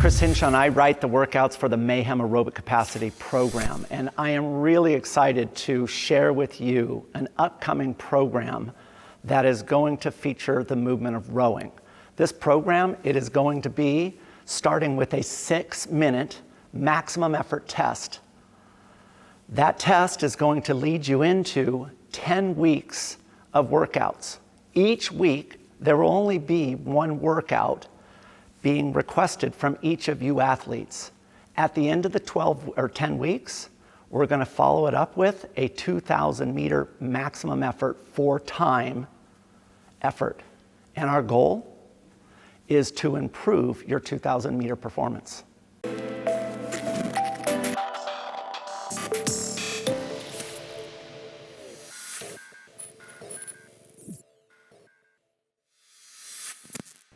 Chris Hinshaw, and I write the workouts for the Mayhem Aerobic Capacity program, and I am really excited to share with you an upcoming program that is going to feature the movement of rowing. This program, it is going to be starting with a 6-minute maximum effort test. That test is going to lead you into 10 weeks of workouts. Each week, there will only be one workout being requested from each of you athletes. At the end of the 12 or 10 weeks, we're going to follow it up with a 2,000 meter maximum effort 4-time effort. And our goal is to improve your 2,000 meter performance.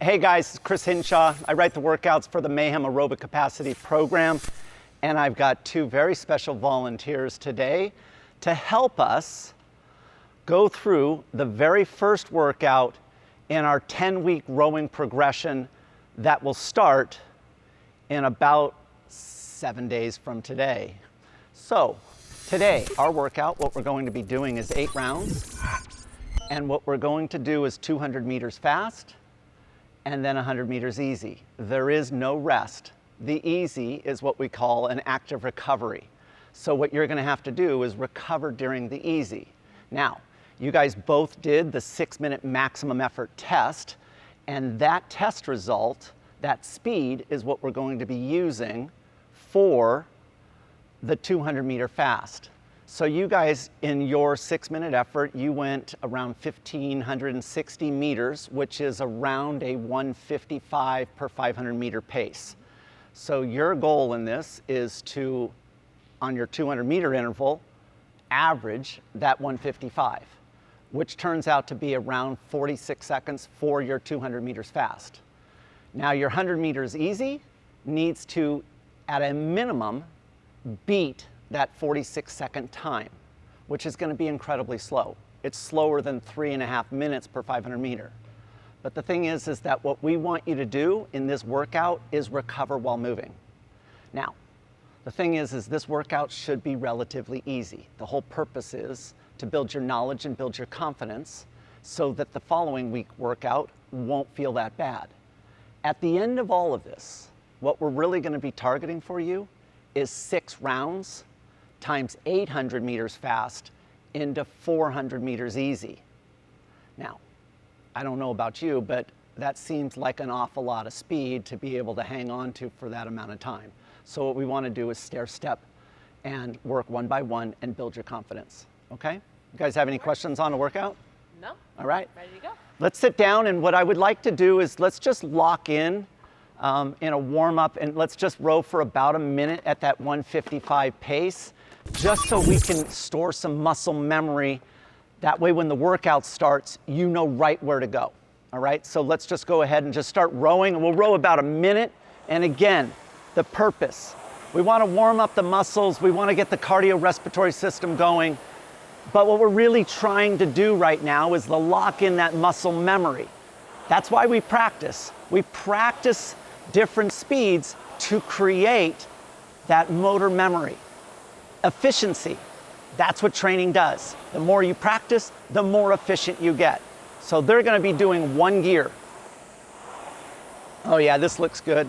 Hey guys, it's Chris Hinshaw. I write the workouts for the Mayhem Aerobic Capacity program, and I've got two very special volunteers today to help us go through the very first workout in our 10-week rowing progression that will start in about 7 days from today. So today, our workout, what we're going to be doing is 8 rounds, and what we're going to do is 200 meters fast, and then 100 meters easy. There is no rest. The easy is what we call an active recovery. So what you're gonna have to do is recover during the easy. Now, you guys both did the 6-minute maximum effort test, and that test result, that speed, is what we're going to be using for the 200 meter fast. So you guys, in your 6-minute effort, you went around 1,560 meters, which is around a 155 per 500 meter pace. So your goal in this is to, on your 200 meter interval, average that 155, which turns out to be around 46 seconds for your 200 meters fast. Now your 100 meters easy needs to, at a minimum, beat that 46-second time, which is going to be incredibly slow. It's slower than 3.5 minutes per 500 meter. But the thing is that what we want you to do in this workout is recover while moving. Now, the thing is this workout should be relatively easy. The whole purpose is to build your knowledge and build your confidence so that the following week workout won't feel that bad. At the end of all of this, what we're really going to be targeting for you is 6 rounds times 800 meters fast into 400 meters easy. Now, I don't know about you, but that seems like an awful lot of speed to be able to hang on to for that amount of time. So what we want to do is stair step and work one by one and build your confidence, okay? You guys have any questions on the workout? No. All right. Ready to go. Let's sit down, and what I would like to do is let's just lock in a warm-up, and let's just row for about a minute at that 155 pace, just so we can store some muscle memory. That way when the workout starts, you know right where to go, all right? So let's just go ahead and just start rowing, and we'll row about a minute. And again, the purpose, we wanna warm up the muscles, we wanna get the cardiorespiratory system going, but what we're really trying to do right now is to lock in that muscle memory. That's why we practice. We practice different speeds to create that motor memory. Efficiency, that's what training does. The more you practice, the more efficient you get. So they're gonna be doing 1 gear. Oh yeah, this looks good.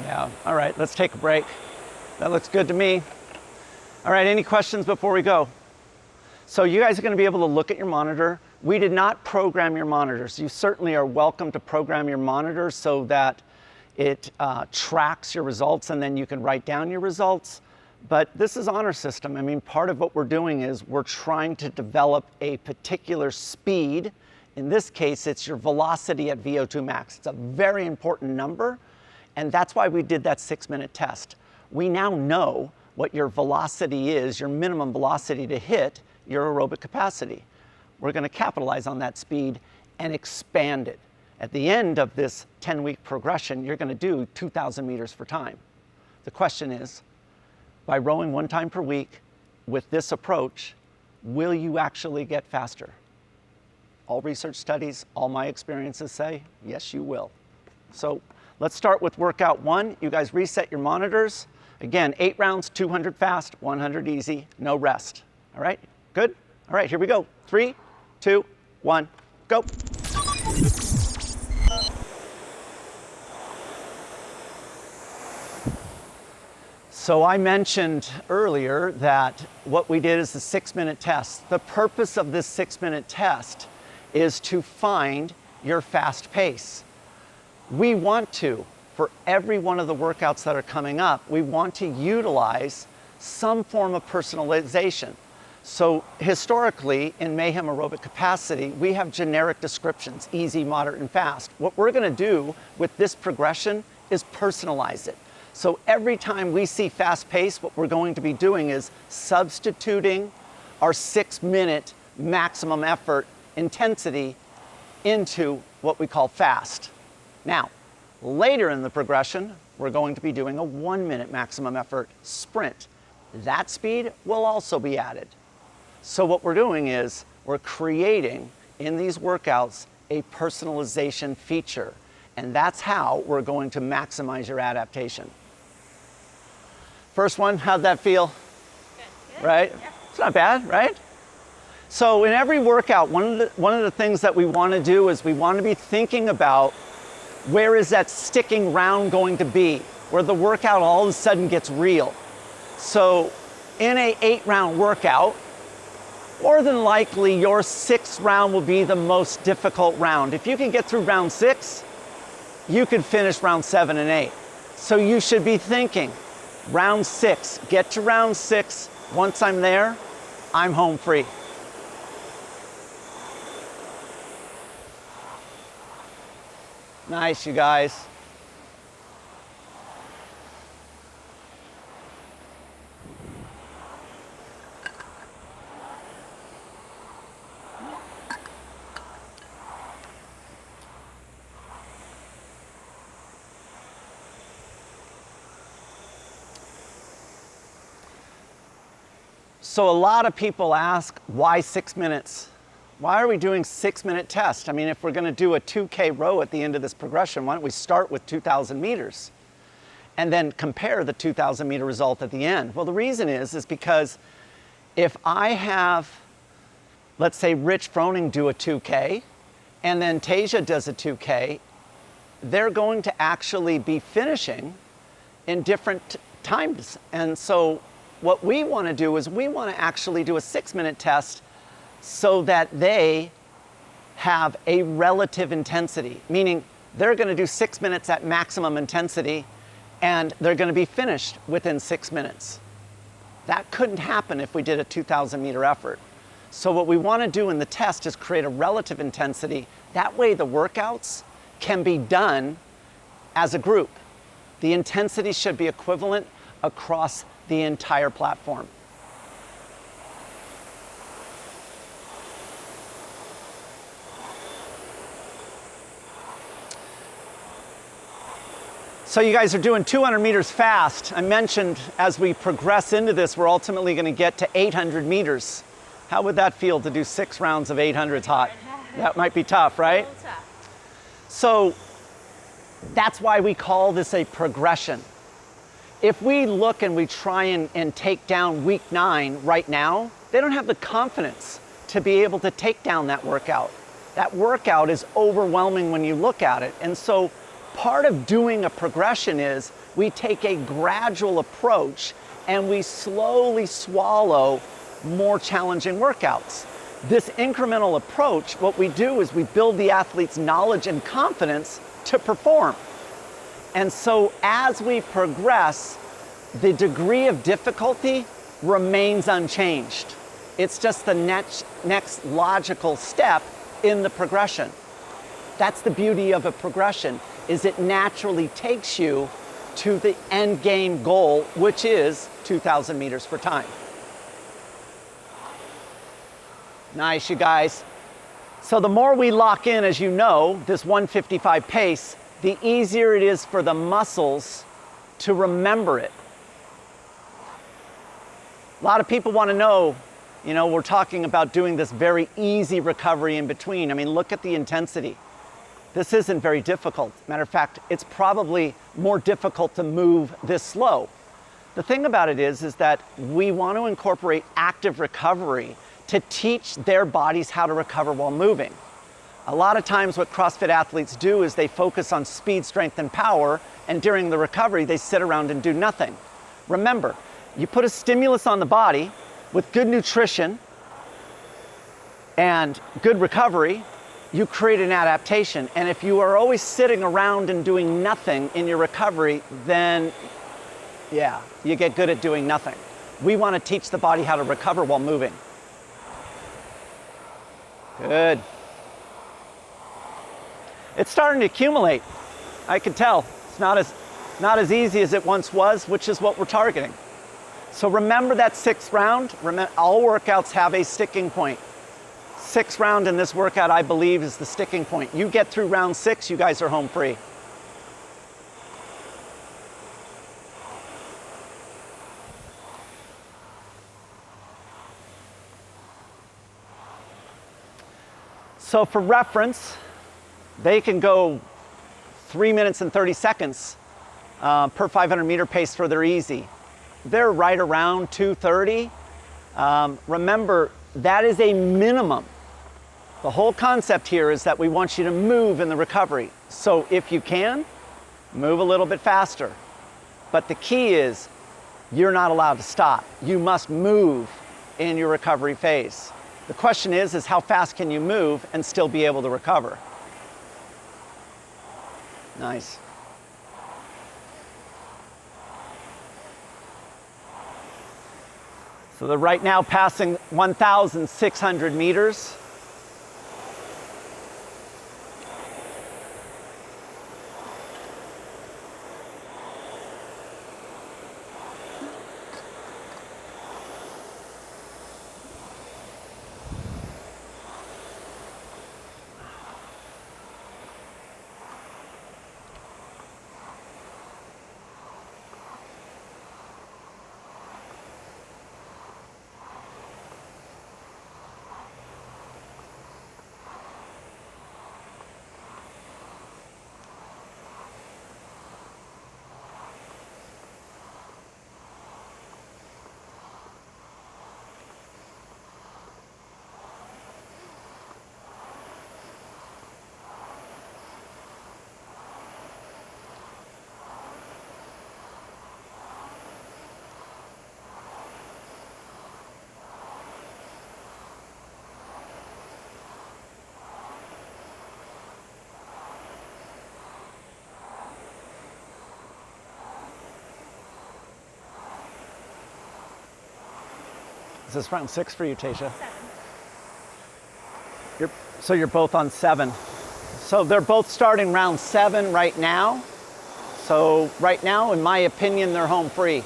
Yeah, all right, let's take a break. That looks good to me. All right, any questions before we go? So you guys are gonna be able to look at your monitor. We did not program your monitors. You certainly are welcome to program your monitor so that it tracks your results and then you can write down your results. But this is honor system. I mean, part of what we're doing is we're trying to develop a particular speed. In this case, it's your velocity at VO2 max. It's a very important number, and that's why we did that 6-minute test. We now know what your velocity is, your minimum velocity to hit your aerobic capacity. We're gonna capitalize on that speed and expand it. At the end of this 10-week progression, you're going to do 2,000 meters for time. The question is, by rowing 1 time per week with this approach, will you actually get faster? All research studies, all my experiences say, yes, you will. So let's start with workout 1. You guys reset your monitors. Again, 8 rounds, 200 fast, 100 easy, no rest. All right, good? All right, here we go. 3, 2, 1, go. So I mentioned earlier that what we did is the 6-minute test. The purpose of this 6-minute test is to find your fast pace. We want to, for every one of the workouts that are coming up, we want to utilize some form of personalization. So historically, in Mayhem Aerobic Capacity, we have generic descriptions, easy, moderate, and fast. What we're gonna do with this progression is personalize it. So every time we see fast pace, what we're going to be doing is substituting our 6-minute maximum effort intensity into what we call fast. Now, later in the progression, we're going to be doing a 1-minute maximum effort sprint. That speed will also be added. So what we're doing is we're creating in these workouts a personalization feature, and that's how we're going to maximize your adaptation. First one, how'd that feel? Good. Right? Yeah. It's not bad, right? So in every workout, one of the things that we want to do is we want to be thinking about where is that sticking round going to be, where the workout all of a sudden gets real. So in a 8-round workout, more than likely your 6th round will be the most difficult round. If you can get through round 6, you can finish round 7 and 8. So you should be thinking, round 6, get to round 6. Once I'm there, I'm home free. Nice, you guys. So a lot of people ask, why 6 minutes? Why are we doing 6-minute test? I mean, if we're gonna do a 2K row at the end of this progression, why don't we start with 2,000 meters and then compare the 2,000 meter result at the end? Well, the reason is because if I have, let's say Rich Froning do a 2K and then Tasia does a 2K, they're going to actually be finishing in different times. And so what we wanna do is we wanna actually do a 6-minute test so that they have a relative intensity, meaning they're gonna do 6 minutes at maximum intensity and they're gonna be finished within 6 minutes. That couldn't happen if we did a 2,000 meter effort. So what we wanna do in the test is create a relative intensity. That way the workouts can be done as a group. The intensity should be equivalent across the entire platform. So you guys are doing 200 meters fast. I mentioned as we progress into this, we're ultimately going to get to 800 meters. How would that feel to do 6 rounds of 800s hot? That might be tough, right? So that's why we call this a progression. If we look and we try and take down week 9 right now, they don't have the confidence to be able to take down that workout. That workout is overwhelming when you look at it. And so part of doing a progression is we take a gradual approach and we slowly swallow more challenging workouts. This incremental approach, what we do is we build the athlete's knowledge and confidence to perform. And so as we progress, the degree of difficulty remains unchanged. It's just the next logical step in the progression. That's the beauty of a progression, is it naturally takes you to the end game goal, which is 2,000 meters for time. Nice, you guys. So the more we lock in, as you know, this 155 pace, the easier it is for the muscles to remember it. A lot of people want to know, we're talking about doing this very easy recovery in between. I mean, look at the intensity. This isn't very difficult. Matter of fact, it's probably more difficult to move this slow. The thing about it is that we want to incorporate active recovery to teach their bodies how to recover while moving. A lot of times what CrossFit athletes do is they focus on speed, strength, and power, and during the recovery, they sit around and do nothing. Remember, you put a stimulus on the body with good nutrition and good recovery, you create an adaptation. And if you are always sitting around and doing nothing in your recovery, then yeah, you get good at doing nothing. We want to teach the body how to recover while moving. Good. It's starting to accumulate. I can tell. It's not as easy as it once was, which is what we're targeting. So remember that 6th round. All workouts have a sticking point. 6th round in this workout, I believe, is the sticking point. You get through round 6, you guys are home free. So for reference, they can go 3 minutes and 30 seconds per 500 meter pace for their easy. They're right around 2:30. Remember, that is a minimum. The whole concept here is that we want you to move in the recovery. So if you can, move a little bit faster. But the key is you're not allowed to stop. You must move in your recovery phase. The question is how fast can you move and still be able to recover? Nice. So they're right now passing 1,600 meters. Is this round 6 for you, Tasha? 7. So you're both on 7. So they're both starting round 7 right now. So right now, in my opinion, they're home free.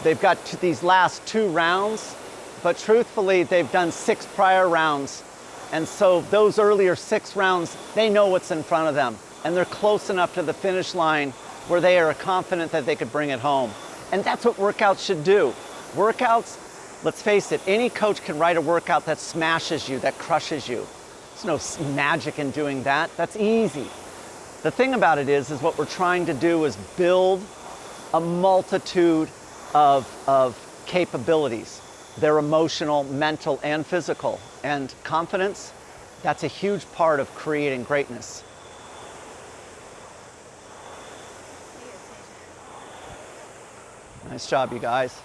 They've got these last 2 rounds, but truthfully, they've done 6 prior rounds. And so those earlier 6 rounds, they know what's in front of them. And they're close enough to the finish line where they are confident that they could bring it home. And that's what workouts should do. Workouts, let's face it, any coach can write a workout that smashes you, that crushes you. There's no magic in doing that. That's easy. The thing about it is what we're trying to do is build a multitude of capabilities. They're emotional, mental, and physical. And confidence, that's a huge part of creating greatness. Nice job, you guys.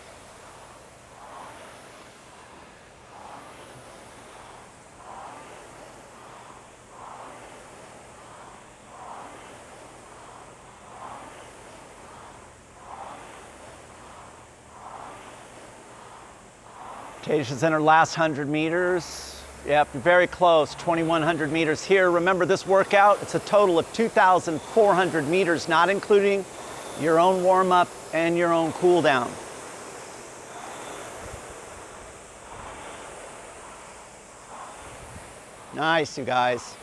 Tasha's in her last 100 meters. Yep, very close, 2,100 meters here. Remember this workout, it's a total of 2,400 meters, not including your own warm-up and your own cool down. Nice, you guys.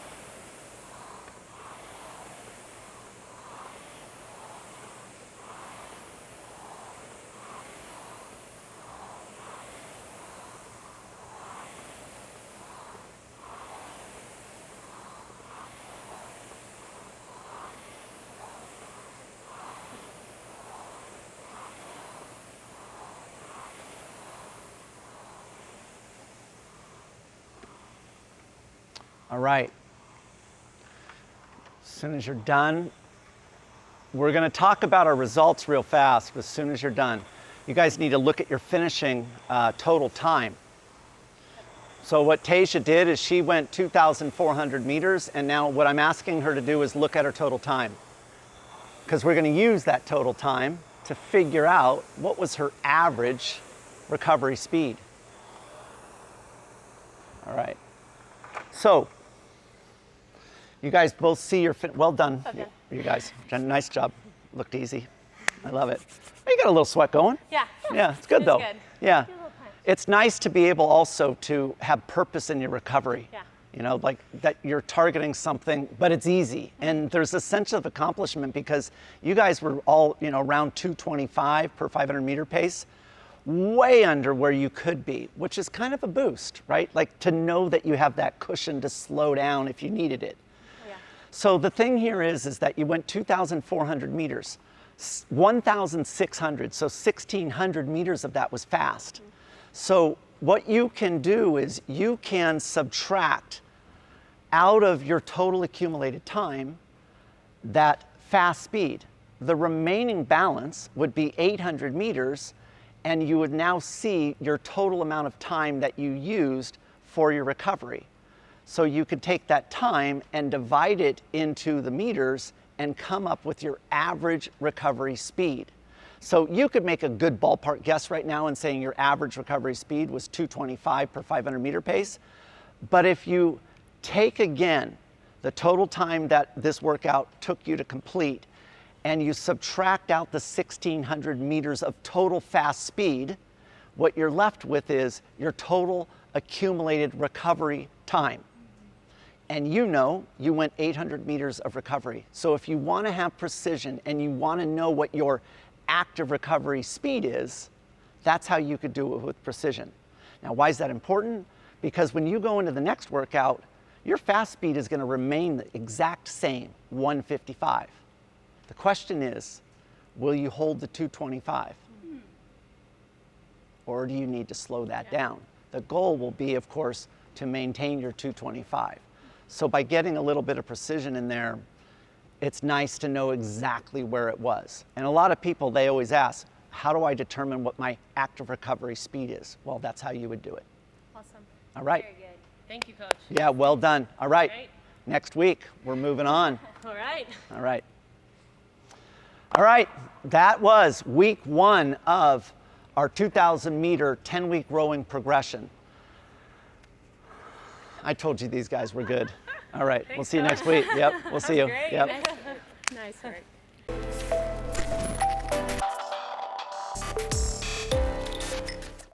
All right. As soon as you're done, we're going to talk about our results real fast. But as soon as you're done, you guys need to look at your finishing total time. So what Tasia did is she went 2,400 meters, and now what I'm asking her to do is look at her total time, because we're going to use that total time to figure out what was her average recovery speed. All right. So you guys both see your well done. Okay. You guys, nice job. Looked easy. I love it. You got a little sweat going. Yeah. Yeah, it's good It though. was good. Yeah. Feel a little punch. It's nice to be able also to have purpose in your recovery. Yeah. You know, like that you're targeting something, but it's easy. And there's a sense of accomplishment because you guys were all, you know, around 225 per 500 meter pace, way under where you could be, which is kind of a boost, right? Like to know that you have that cushion to slow down if you needed it. Yeah. So the thing here is that you went 2,400 meters, 1,600, so 1,600 meters of that was fast. So what you can do is you can subtract out of your total accumulated time that fast speed. The remaining balance would be 800 meters, and you would now see your total amount of time that you used for your recovery. So you could take that time and divide it into the meters and come up with your average recovery speed. So you could make a good ballpark guess right now in saying your average recovery speed was 225 per 500 meter pace. But if you take again the total time that this workout took you to complete and you subtract out the 1,600 meters of total fast speed, what you're left with is your total accumulated recovery time. And you know you went 800 meters of recovery. So if you want to have precision and you want to know what your active recovery speed is, that's how you could do it with precision. Now, why is that important? Because when you go into the next workout, your fast speed is going to remain the exact same, 155. The question is, will you hold the 225? Or do you need to slow that down? The goal will be, of course, to maintain your 225. So by getting a little bit of precision in there, it's nice to know exactly where it was. And a lot of people, they always ask, how do I determine what my active recovery speed is? Well, that's how you would do it. Awesome. All right. Very good. Thank you, Coach. Yeah, well done. All right. Great. Next week, we're moving on. All right. All right. All right. That was week 1 of our 2,000 meter 10-week rowing progression. I told you these guys were good. All right. We'll see you next week. Yep. We'll see you. Great. Yep. Nice work.